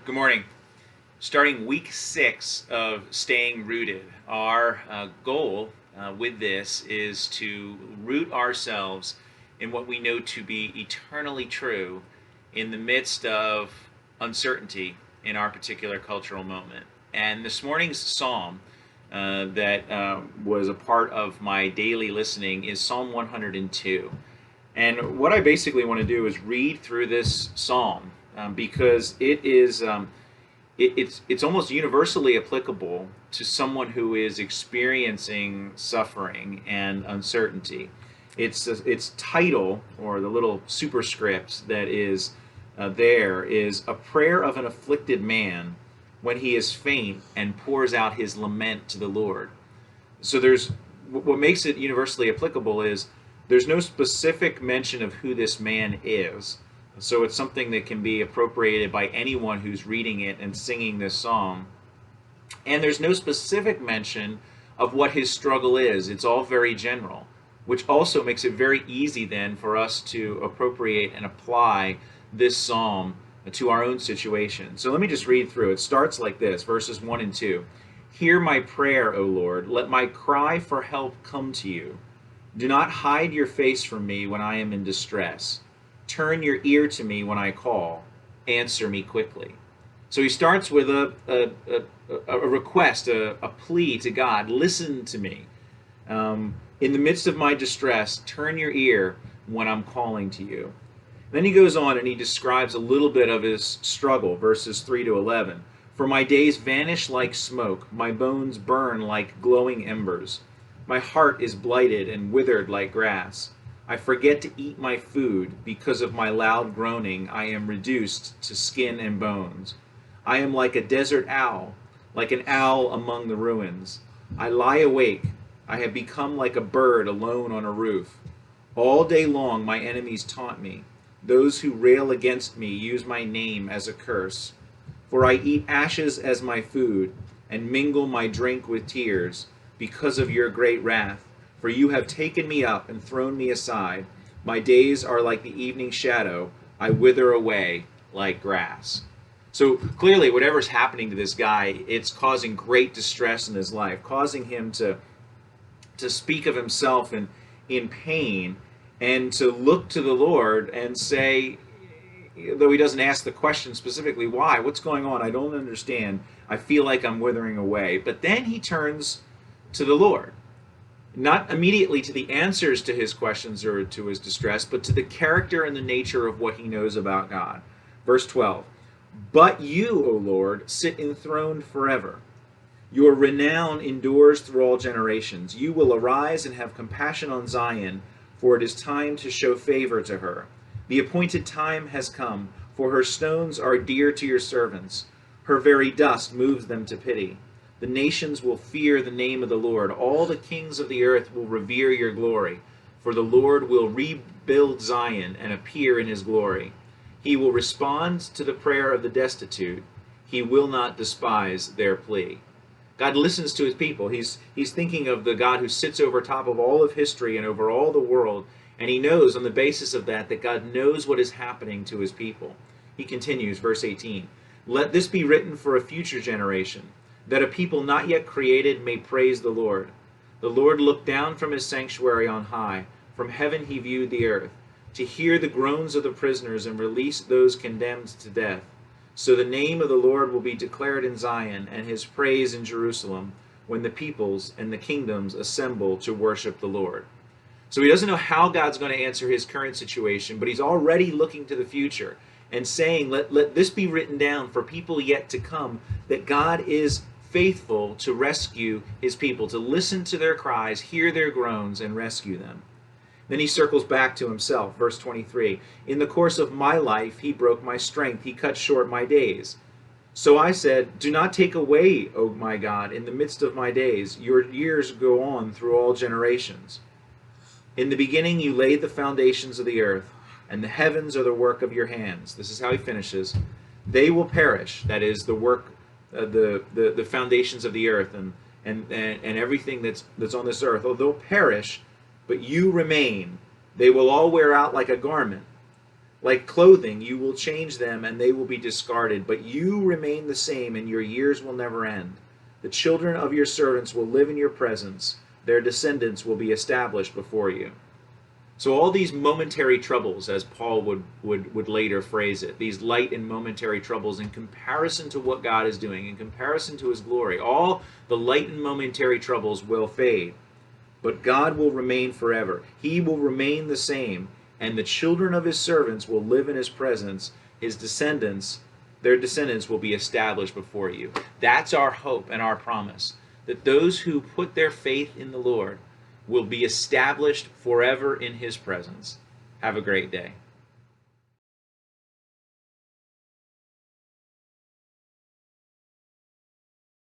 Good morning. Starting week 6 of Staying Rooted, our goal with this is to root ourselves in what we know to be eternally true in the midst of uncertainty in our particular cultural moment. And this morning's psalm that was a part of my daily listening is Psalm 102. And what I basically want to do is read through this psalm because it's almost universally applicable to someone who is experiencing suffering and uncertainty. Its title, or the little superscript that is there, is a prayer of an afflicted man when he is faint and pours out his lament to the Lord. So there's what makes it universally applicable is there's no specific mention of who this man is. So it's something that can be appropriated by anyone who's reading it and singing this song. And there's no specific mention of what his struggle is. It's all very general, which also makes it very easy then for us to appropriate and apply this psalm to our own situation. So let me just read through. It starts like this, verses 1 and 2. Hear my prayer, O Lord. Let my cry for help come to you. Do not hide your face from me when I am in distress. Turn your ear to me when I call. Answer me quickly. So he starts with a request, a plea to God. Listen to me. In the midst of my distress, turn your ear when I'm calling to you. Then he goes on and he describes a little bit of his struggle, verses 3 to 11. For my days vanish like smoke, my bones burn like glowing embers. My heart is blighted and withered like grass. I forget to eat my food. Because of my loud groaning, I am reduced to skin and bones. I am like a desert owl, like an owl among the ruins. I lie awake. I have become like a bird alone on a roof. All day long my enemies taunt me. Those who rail against me use my name as a curse. For I eat ashes as my food, and mingle my drink with tears, because of your great wrath. For you have taken me up and thrown me aside. My days are like the evening shadow. I wither away like grass. So clearly, whatever's happening to this guy, it's causing great distress in his life, causing him to speak of himself in pain and to look to the Lord and say, though he doesn't ask the question specifically, why? What's going on? I don't understand. I feel like I'm withering away. But then he turns to the Lord. Not immediately to the answers to his questions or to his distress, but to the character and the nature of what he knows about God. Verse 12. But you, O Lord, sit enthroned forever. Your renown endures through all generations. You will arise and have compassion on Zion, for it is time to show favor to her. The appointed time has come, for her stones are dear to your servants. Her very dust moves them to pity. The nations will fear the name of the Lord. All the kings of the earth will revere your glory, for the Lord will rebuild Zion and appear in his glory. He will respond to the prayer of the destitute. He will not despise their plea. God listens to his people. He's thinking of the God who sits over top of all of history and over all the world, and he knows on the basis of that God knows what is happening to his people. He continues, verse 18, let this be written for a future generation, that a people not yet created may praise the Lord. The Lord looked down from his sanctuary on high. From heaven he viewed the earth, to hear the groans of the prisoners and release those condemned to death. So the name of the Lord will be declared in Zion, and his praise in Jerusalem, when the peoples and the kingdoms assemble to worship the Lord. So he doesn't know how God's going to answer his current situation, but he's already looking to the future and saying, let this be written down for people yet to come, that God is faithful to rescue his people, to listen to their cries, hear their groans, and rescue them. Then he circles back to himself, verse 23. In the course of my life he broke my strength, he cut short my days. So I said, do not take away, O my God, in the midst of my days. Your years go on through all generations. In the beginning you laid the foundations of the earth, and the heavens are the work of your hands. This is how he finishes. They will perish, that is, the work, the foundations of the earth and everything that's on this earth. They'll perish, but you remain. They will all wear out like a garment. Like clothing, you will change them and they will be discarded, but you remain the same and your years will never end. The children of your servants will live in your presence. Their descendants will be established before you. So all these momentary troubles, as Paul would later phrase it, these light and momentary troubles in comparison to what God is doing, in comparison to his glory, all the light and momentary troubles will fade. But God will remain forever. He will remain the same, and the children of his servants will live in his presence. His descendants, their descendants will be established before you. That's our hope and our promise, that those who put their faith in the Lord will be established forever in his presence. Have a great day.